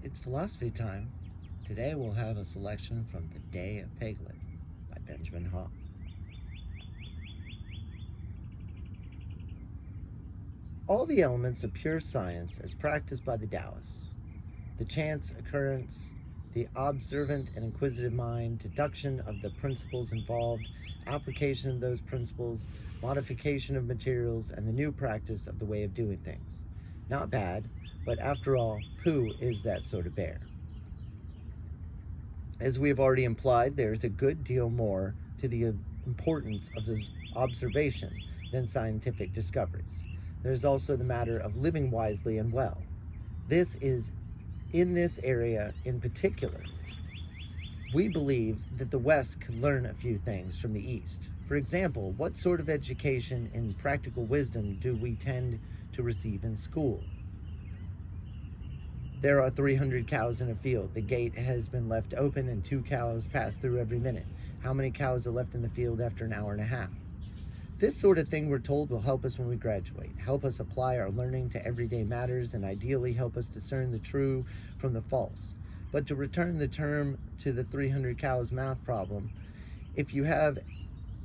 It's philosophy time. Today we'll have a selection from The Te of Piglet by Benjamin Hoff. All the elements of pure science as practiced by the Taoists, the chance occurrence, the observant and inquisitive mind, deduction of the principles involved, application of those principles, modification of materials, and the new practice of the way of doing things. Not bad, but after all, who is that sort of bear? As we have already implied, there is a good deal more to the importance of the observation than scientific discoveries. There is also the matter of living wisely and well. This is in this area in particular. We believe that the West could learn a few things from the East. For example, what sort of education in practical wisdom do we tend to receive in school? There are 300 cows in a field. The gate has been left open and 2 cows pass through every minute. How many cows are left in the field after an hour and a half? This sort of thing, we're told, will help us when we graduate, help us apply our learning to everyday matters, and ideally help us discern the true from the false. But to return the term to the 300 cows math problem, if you have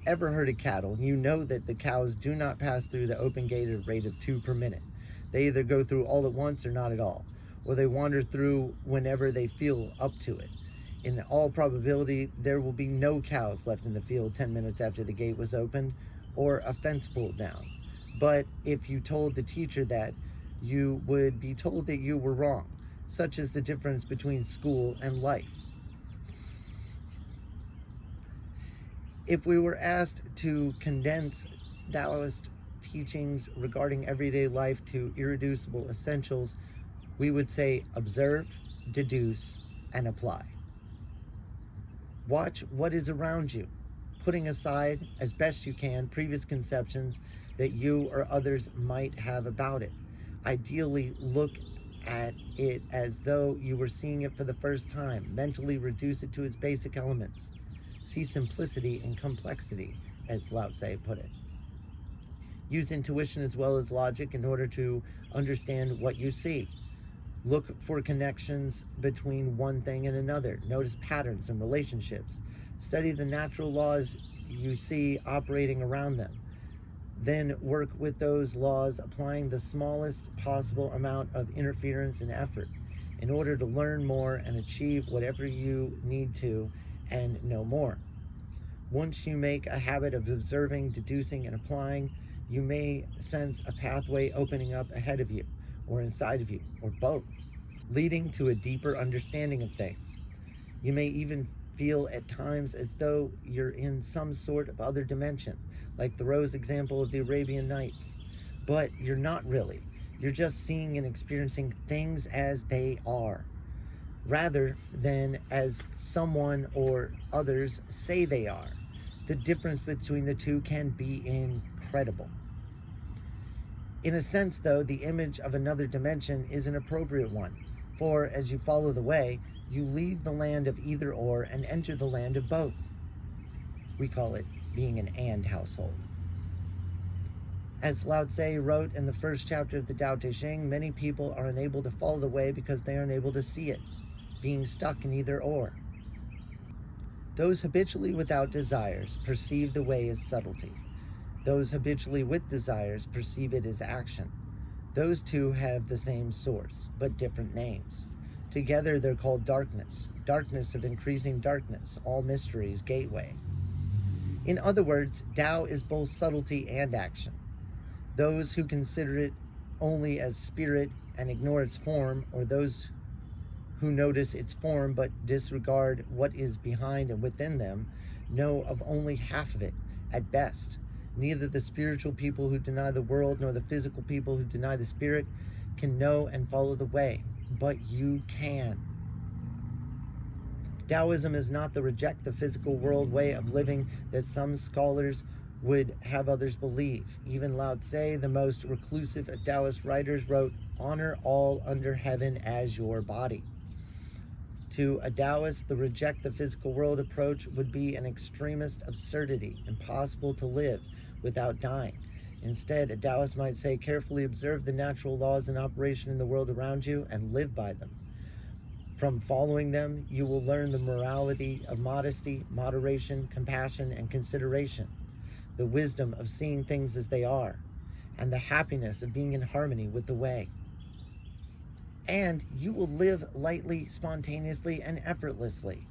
ever heard of cattle, you know that the cows do not pass through the open gate at a rate of 2 per minute. They either go through all at once or not at all, or they wander through whenever they feel up to it. In all probability, there will be no cows left in the field 10 minutes after the gate was opened, or a fence pulled down. But if you told the teacher that, you would be told that you were wrong. Such is the difference between school and life. If we were asked to condense Taoist teachings regarding everyday life to irreducible essentials, we would say observe, deduce, and apply. Watch what is around you, putting aside, as best you can, previous conceptions that you or others might have about it. Ideally, look at it as though you were seeing it for the first time. Mentally reduce it to its basic elements. See simplicity in complexity, as Lao Tse put it. Use intuition as well as logic in order to understand what you see. Look for connections between one thing and another. Notice patterns and relationships. Study the natural laws you see operating around them. Then work with those laws, applying the smallest possible amount of interference and effort in order to learn more and achieve whatever you need to and know more. Once you make a habit of observing, deducing, and applying, you may sense a pathway opening up ahead of you, or inside of you, or both, leading to a deeper understanding of things. You may even feel at times as though you're in some sort of other dimension, like the rose example of the Arabian Nights. But you're not really. You're just seeing and experiencing things as they are, rather than as someone or others say they are. The difference between the two can be incredible. In a sense, though, the image of another dimension is an appropriate one, for as you follow the way, you leave the land of either or and enter the land of both. We call it being an and household. As Lao Tse wrote in the first chapter of the Tao Te Ching, many people are unable to follow the way because they are unable to see it, being stuck in either or. Those habitually without desires perceive the way as subtlety. Those habitually with desires perceive it as action. Those two have the same source, but different names. Together they're called darkness, darkness of increasing darkness, all mysteries, gateway. In other words, Tao is both subtlety and action. Those who consider it only as spirit and ignore its form, or those who notice its form but disregard what is behind and within them, know of only half of it, at best. Neither the spiritual people who deny the world nor the physical people who deny the spirit can know and follow the way, but you can. Taoism is not the reject the physical world way of living that some scholars would have others believe. Even Lao Tse, the most reclusive of Taoist writers, wrote, "Honor all under heaven as your body." To a Taoist, the reject the physical world approach would be an extremist absurdity, impossible to live without dying. Instead, a Taoist might say, carefully observe the natural laws in operation in the world around you and live by them. From following them, you will learn the morality of modesty, moderation, compassion, and consideration, the wisdom of seeing things as they are, and the happiness of being in harmony with the way. And you will live lightly, spontaneously, and effortlessly,